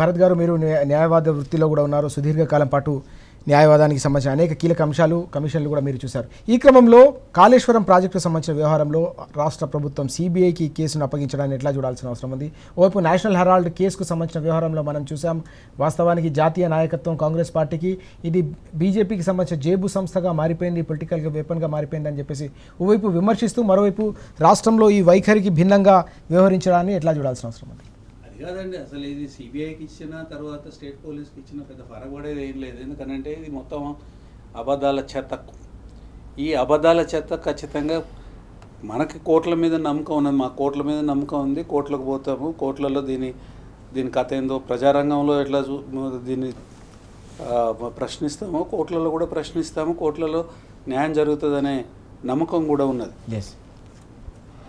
భరత్ గారు, మీరు న్యాయవాద వృత్తిలో కూడా ఉన్నారు. సుదీర్ఘకాలం పాటు న్యాయవాదానికి సంబంధించిన అనేక కీలక అంశాలు, కమిషన్లు కూడా మీరు చూశారు. ఈ క్రమంలో కాళేశ్వరం ప్రాజెక్టుకు సంబంధించిన వ్యవహారంలో రాష్ట్ర ప్రభుత్వం సిబిఐకి కేసును అప్పగించడాన్ని ఎట్లా చూడాల్సిన అవసరం ఉంది? ఓవైపు నేషనల్ హెరాల్డ్ కేసుకు సంబంధించిన వ్యవహారంలో మనం చూసాం, వాస్తవానికి జాతీయ నాయకత్వం కాంగ్రెస్ పార్టీకి ఇది బీజేపీకి సంబంధించిన జేబు సంస్థగా మారిపోయింది, పొలిటికల్ వెపన్గా మారిపోయింది అని చెప్పేసి ఓవైపు విమర్శిస్తూ, మరోవైపు రాష్ట్రంలో ఈ వైఖరికి భిన్నంగా వ్యవహరించడాన్ని ఎట్లా చూడాల్సిన అవసరం ఉంది? కాదండి, అసలు ఇది సిబిఐకి ఇచ్చిన తర్వాత స్టేట్ పోలీస్కి ఇచ్చిన పెద్ద ఫరగబడేది ఏం లేదు. ఎందుకంటే ఇది మొత్తం అబద్ధాల చెత్త. ఈ అబద్ధాల చెత్త ఖచ్చితంగా మనకి కోట్ల మీద నమ్మకం ఉన్నది, మా కోట్ల మీద నమ్మకం ఉంది. కోట్లకు పోతాము, కోట్లలో దీని కథ ఏందో ప్రజారంగంలో ఎట్లా దీన్ని ప్రశ్నిస్తామో కోట్లలో కూడా ప్రశ్నిస్తాము, కోట్లలో న్యాయం జరుగుతుందనే నమ్మకం కూడా ఉన్నది.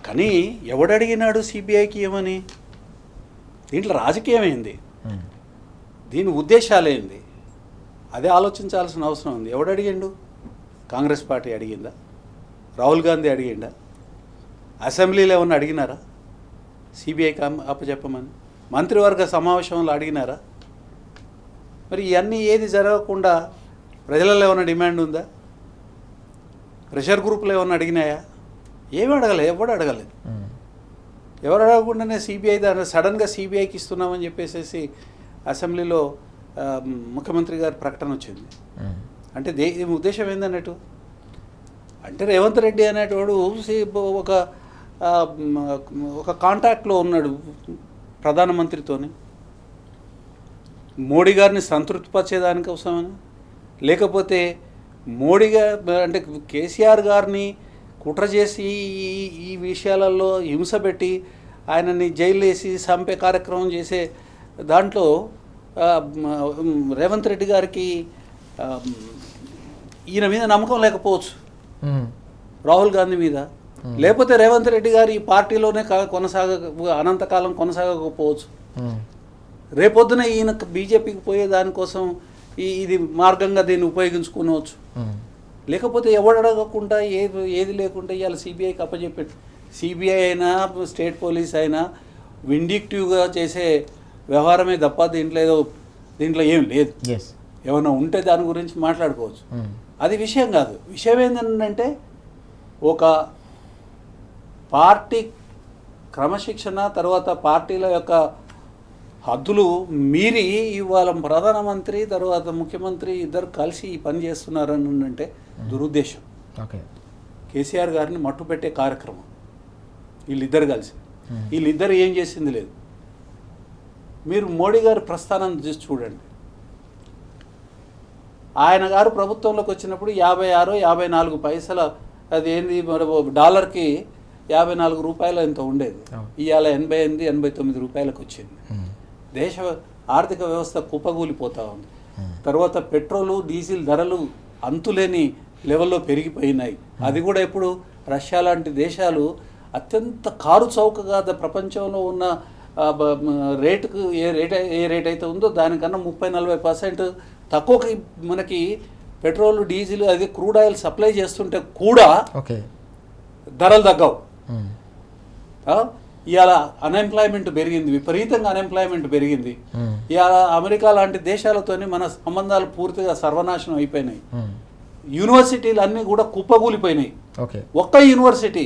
కానీ ఎవడడిగినాడు సిబిఐకి ఏమని? దీంట్లో రాజకీయమైంది, దీని ఉద్దేశాలేంది, అదే ఆలోచించాల్సిన అవసరం ఉంది. ఎవడు అడిగిండు? కాంగ్రెస్ పార్టీ అడిగిందా? రాహుల్ గాంధీ అడిగిండా? అసెంబ్లీలో ఏమన్నా అడిగినారా సిబిఐకి అప్పచెప్పమని? మంత్రివర్గ సమావేశంలో అడిగినారా? మరి ఇవన్నీ ఏది జరగకుండా ప్రజలలో ఏమైనా డిమాండ్ ఉందా? ప్రెషర్ గ్రూపులు ఏమన్నా అడిగినాయా? ఏమి అడగలేదు, ఎవడు అడగలేదు. ఎవరు అడగకుండానే సిబిఐ దాన్ని సడన్గా సిబిఐకి ఇస్తున్నామని చెప్పేసి అసెంబ్లీలో ముఖ్యమంత్రి గారి ప్రకటన వచ్చింది. అంటే ఉద్దేశం ఏందన్నట్టు? అంటే రేవంత్ రెడ్డి అనేటోడు ఒక కాంటాక్ట్లో ఉన్నాడు ప్రధానమంత్రితోని, మోడీ గారిని సంతృప్తిపరిచేదానికోసమని, లేకపోతే మోడీ గారు అంటే కేసీఆర్ గారిని కుట్ర చేసి ఈ విషయాలలో హింస పెట్టి ఆయనని జైలు వేసి చంపే కార్యక్రమం చేసే దాంట్లో రేవంత్ రెడ్డి గారికి ఈయన మీద నమ్మకం లేకపోవచ్చు, రాహుల్ గాంధీ మీద. లేకపోతే రేవంత్ రెడ్డి గారు ఈ పార్టీలోనే అనంతకాలం కొనసాగకపోవచ్చు. రేపొద్దున ఈయన బీజేపీకి పోయే దానికోసం ఇది మార్గంగా దీన్ని ఉపయోగించుకోవచ్చు. లేకపోతే ఎవడు అడగకుండా ఏది లేకుండా ఇవాళ సిబిఐకి అప్పచెప్పాడు. సిబిఐ అయినా స్టేట్ పోలీస్ అయినా విండిక్టివ్గా చేసే వ్యవహారమే తప్ప దీంట్లో ఏం లేదు. ఏమైనా ఉంటే దాని గురించి మాట్లాడుకోవచ్చు, అది విషయం కాదు. విషయం ఏంటంటే ఒక పార్టీ క్రమశిక్షణ తర్వాత పార్టీల యొక్క హద్దులు మీరి ఇవాళ ప్రధానమంత్రి తర్వాత ముఖ్యమంత్రి ఇద్దరు కలిసి ఈ పని చేస్తున్నారని అంటే దురుద్దేశం. కేసీఆర్ గారిని మట్టు పెట్టే కార్యక్రమం వీళ్ళిద్దరు కలిసి. వీళ్ళిద్దరు ఏం చేసింది లేదు. మీరు మోడీ గారి ప్రస్థానం చూసి చూడండి. ఆయన గారు ప్రభుత్వంలోకి వచ్చినప్పుడు 56-54 పైసల, అది ఏంది డాలర్కి 54 రూపాయలు ఎంత ఉండేది. ఇవాళ 88-89 రూపాయలకు వచ్చింది. దేశ ఆర్థిక వ్యవస్థ కుప్పగూలిపోతూ ఉంది. తర్వాత పెట్రోలు డీజిల్ ధరలు అంతులేని లెవెల్లో పెరిగిపోయినాయి. అది కూడా ఇప్పుడు రష్యా లాంటి దేశాలు అత్యంత కారు చౌకగా ప్రపంచంలో ఉన్న రేటుకు ఏ రేట్ అయితే ఉందో దానికన్నా 30-40% తక్కువకి మనకి పెట్రోల్ డీజిల్ అది క్రూడ్ ఆయిల్ సప్లై చేస్తుంటే కూడా ధరలు తగ్గవు. ఇవాళ అన్ఎంప్లాయ్మెంట్ పెరిగింది, విపరీతంగా అన్ఎంప్లాయ్మెంట్ పెరిగింది. ఇవాళ అమెరికా లాంటి దేశాలతోని మన సంబంధాలు పూర్తిగా సర్వనాశనం అయిపోయినాయి. యూనివర్సిటీలు అన్నీ కూడా కుప్పగూలిపోయినాయి. ఒక్క యూనివర్సిటీ,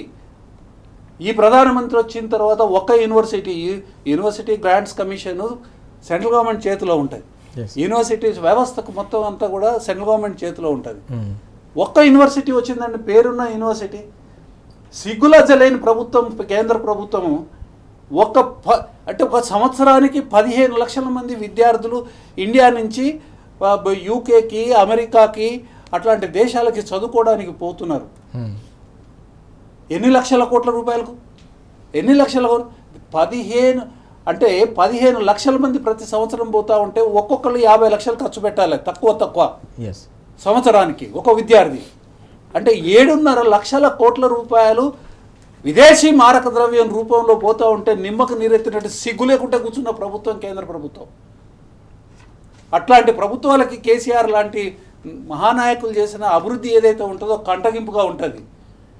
ఈ ప్రధానమంత్రి వచ్చిన తర్వాత ఒక్క university grants commission central government చేతిలో ఉంటుంది. యూనివర్సిటీస్ వ్యవస్థకు మొత్తం అంతా కూడా సెంట్రల్ గవర్నమెంట్ చేతిలో ఉంటుంది. ఒక్క యూనివర్సిటీ వచ్చిందండి, పేరున్న యూనివర్సిటీ. సిగ్గులజ్జలేని ప్రభుత్వం, కేంద్ర ప్రభుత్వము ఒక సంవత్సరానికి 15 లక్షల మంది విద్యార్థులు ఇండియా నుంచి యూకేకి, అమెరికాకి అట్లాంటి దేశాలకి చదువుకోవడానికి పోతున్నారు. ఎన్ని లక్షల కోట్ల రూపాయలకు? 15 లక్షల మంది ప్రతి సంవత్సరం పోతా ఉంటే ఒక్కొక్కరు 50 లక్షలు ఖర్చు పెట్టాలి, తక్కువ సంవత్సరానికి ఒక విద్యార్థి. అంటే 7.5 లక్షల కోట్ల రూపాయలు విదేశీ మారక ద్రవ్యం రూపంలో పోతూ ఉంటే నిమ్మకు నీరెత్తినట్టు సిగ్గు లేకుండా కూర్చున్న ప్రభుత్వం కేంద్ర ప్రభుత్వం. అట్లాంటి ప్రభుత్వాలకి కేసీఆర్ లాంటి మహానాయకులు చేసిన అభివృద్ధి ఏదైతే ఉంటుందో కంటగింపుగా ఉంటుంది.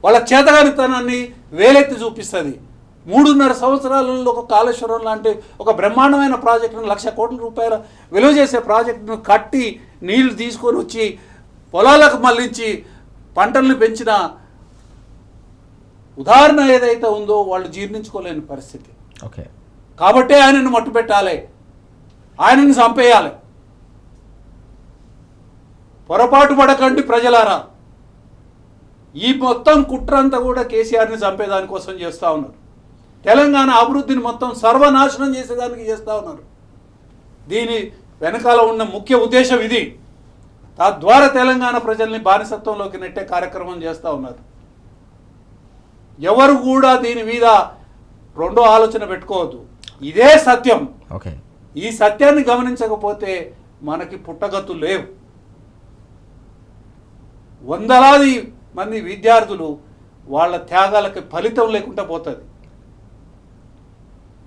వాళ్ళ చేతగానితనాన్ని వేలెత్తి చూపిస్తుంది. 3.5 సంవత్సరాలలో ఒక కాళేశ్వరం లాంటి ఒక బ్రహ్మాండమైన ప్రాజెక్టును 1,00,000 కోట్ల రూపాయల విలువ చేసే ప్రాజెక్టును కట్టి నీళ్లు తీసుకొని వచ్చి పొలాలకు మళ్లించి పంటలను పెంచిన ఉదాహరణ ఏదైతే ఉందో వాళ్ళు జీర్ణించుకోలేని పరిస్థితి. ఓకే, కాబట్టే ఆయనను మట్టుపెట్టాలి, ఆయనను చంపేయాలి. పొరపాటు పడకండి ప్రజలారా, ఈ మొత్తం కుట్రంతా కూడా కేసీఆర్ని చంపేదానికోసం చేస్తూ ఉన్నారు. తెలంగాణ అభివృద్ధిని మొత్తం సర్వనాశనం చేసేదానికి చేస్తూ ఉన్నారు. దీని వెనకాల ఉన్న ముఖ్య ఉద్దేశం ఇది. తద్వారా తెలంగాణ ప్రజల్ని బానిసత్వంలోకి నెట్టే కార్యక్రమం చేస్తూ ఉన్నారు. ఎవరు కూడా దీని మీద రెండో ఆలోచన పెట్టుకోవద్దు. ఇదే సత్యం. ఓకే, ఈ సత్యాన్ని గమనించకపోతే మనకి పుట్టగతులు లేవు. వందలాది మంది విద్యార్థులు వాళ్ళ త్యాగాలకి ఫలితం లేకుండా పోతుంది.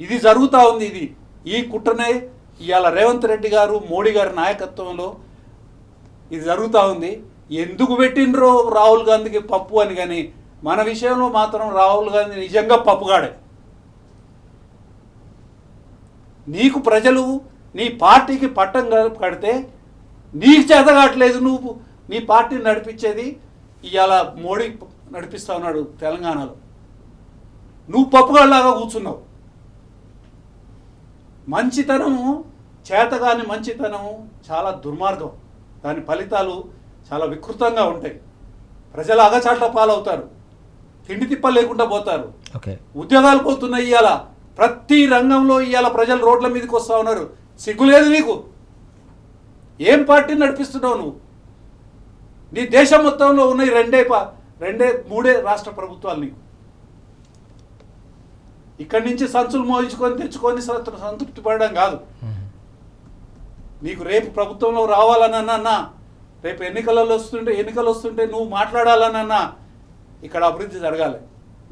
ఇది జరుగుతూ ఉంది. ఈ కుట్రనే ఇవాళ రేవంత్ రెడ్డి గారు, మోడీ గారి నాయకత్వంలో ఇది జరుగుతూ ఉంది. ఎందుకు పెట్టినరో రాహుల్ గాంధీకి పప్పు అని, కానీ మన విషయంలో మాత్రం రాహుల్ గాంధీ నిజంగా పప్పుగాడే. నీకు ప్రజలు నీ పార్టీకి పట్టం కడితే నీకు చేత కావట్లేదు, నువ్వు నీ పార్టీని నడిపించేది ఇవాళ మోడీ నడిపిస్తా ఉన్నాడు తెలంగాణలో. నువ్వు పప్పుగాళ్ళలాగా కూర్చున్నావు. మంచితనము, చేతగాని మంచితనము చాలా దుర్మార్గం. దాని ఫలితాలు చాలా వికృతంగా ఉంటాయి. ప్రజలు అగచాట్ల పాలవుతారు, తిండి తిప్ప లేకుండా పోతారు. ఓకే, ఉద్యోగాలు పోతున్నాయి. ఇవాళ ప్రతి రంగంలో ఇవాళ ప్రజలు రోడ్ల మీదకి వస్తూ ఉన్నారు. సిగ్గులేదు నీకు? ఏం పార్టీని నడిపిస్తున్నావు నువ్వు? నీ దేశం మొత్తంలో ఉన్నాయి మూడే రాష్ట్ర ప్రభుత్వాలు. నీకు ఇక్కడి నుంచి సంచులు మోయించుకొని తెచ్చుకొని సంతృప్తి పడడం కాదు. నీకు రేపు ప్రభుత్వంలో రావాలనన్నా, రేపు ఎన్నికలు వస్తుంటే నువ్వు మాట్లాడాలనన్నా ఇక్కడ అభివృద్ధి జరగాలి.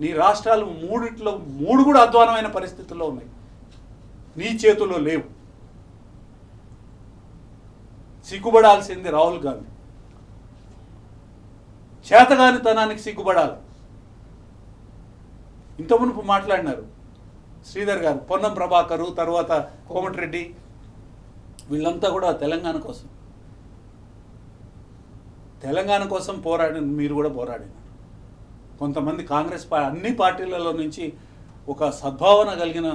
నీ రాష్ట్రాలు 3 కూడా అధ్వానమైన పరిస్థితుల్లో ఉన్నాయి. నీ చేతుల్లో లేవు. సిగ్గుపడాల్సింది రాహుల్ గాంధీ. చేతగానితనానికి సిగ్గుపడాలి. ఇంత మునుపు మాట్లాడినారు శ్రీధర్ గారు, పొన్నం ప్రభాకరు, తర్వాత కోమటిరెడ్డి, వీళ్ళంతా కూడా తెలంగాణ కోసం పోరాడిన, మీరు కూడా పోరాడినారు. కొంతమంది కాంగ్రెస్ అన్ని పార్టీలలో నుంచి ఒక సద్భావన కలిగిన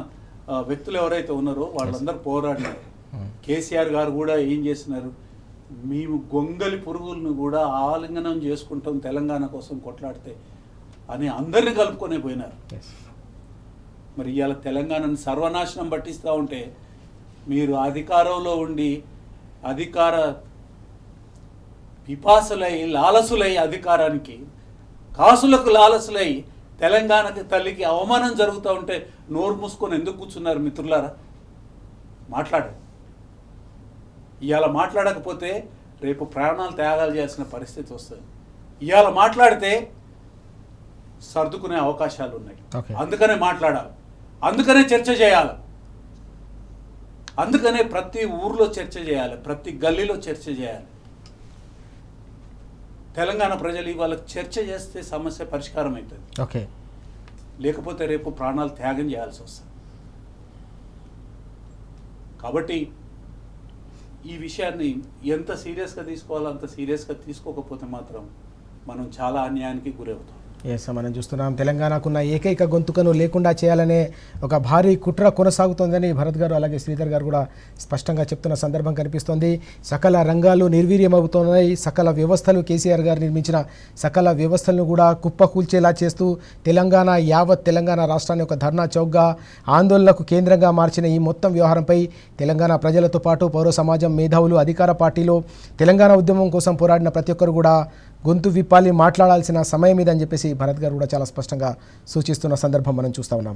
వ్యక్తులు ఎవరైతే ఉన్నారో వాళ్ళందరూ పోరాడినారు. కేసీఆర్ గారు కూడా ఏం చేసినారు? మేము గొంగలి పురుగులను కూడా ఆలింగనం చేసుకుంటాం తెలంగాణ కోసం కొట్లాడితే అని అందరినీ కలుపుకొనే పోయినారు. మరి ఇవాళ తెలంగాణను సర్వనాశనం పట్టిస్తూ ఉంటే మీరు అధికారంలో ఉండి అధికార పిపాసులై, లాలసులై, అధికారానికి కాసులకు లాలసులై తెలంగాణకి తల్లికి అవమానం జరుగుతూ ఉంటే నోరు మూసుకొని ఎందుకు కూర్చున్నారు మిత్రులారా? మాట్లాడండి. ఇవాళ మాట్లాడకపోతే రేపు ప్రాణాలు త్యాగాలు చేయాల్సిన పరిస్థితి వస్తుంది. ఇవాళ మాట్లాడితే సర్దుకునే అవకాశాలు ఉన్నాయి. అందుకనే మాట్లాడాలి, అందుకనే చర్చ చేయాలి, అందుకనే ప్రతి ఊర్లో చర్చ చేయాలి, ప్రతి గల్లీలో చర్చ చేయాలి. తెలంగాణ ప్రజలు ఇవాళ చర్చ చేస్తే సమస్య పరిష్కారం అవుతుంది. ఓకే, లేకపోతే రేపు ప్రాణాలు త్యాగం చేయాల్సి వస్తుంది. కాబట్టి ఈ విషయాన్ని ఎంత సీరియస్గా తీసుకోవాలో అంత సీరియస్గా తీసుకోకపోతే మాత్రం మనం చాలా అన్యాయానికి గురవుతాం. ఎస్, మనం చూస్తున్నాం తెలంగాణకున్న ఏకైక గొంతుకను లేకుండా చేయాలనే ఒక భారీ కుట్ర కొనసాగుతోందని భరత్ గారు అలాగే శ్రీధర్ గారు కూడా స్పష్టంగా చెప్తున్న సందర్భం కనిపిస్తోంది. సకల రంగాలు నిర్వీర్యమవుతున్నాయి. సకల వ్యవస్థలు, కేసీఆర్ గారు నిర్మించిన సకల వ్యవస్థలను కూడా కుప్పకూల్చేలా చేస్తూ యావత్ తెలంగాణ రాష్ట్రాన్ని ఒక ధర్నా చౌక్గా, ఆందోళనకు కేంద్రంగా మార్చిన ఈ మొత్తం వ్యవహారంపై తెలంగాణ ప్రజలతో పాటు పౌర సమాజం, మేధావులు, అధికార పార్టీలో తెలంగాణ ఉద్యమం కోసం పోరాడిన ప్రతి ఒక్కరు కూడా గొంతు విప్పాలి, మాట్లాడాల్సిన సమయం ఇదని చెప్పేసి భరత్ గారు కూడా చాలా స్పష్టంగా సూచిస్తున్న సందర్భం మనం చూస్తూ ఉన్నాం.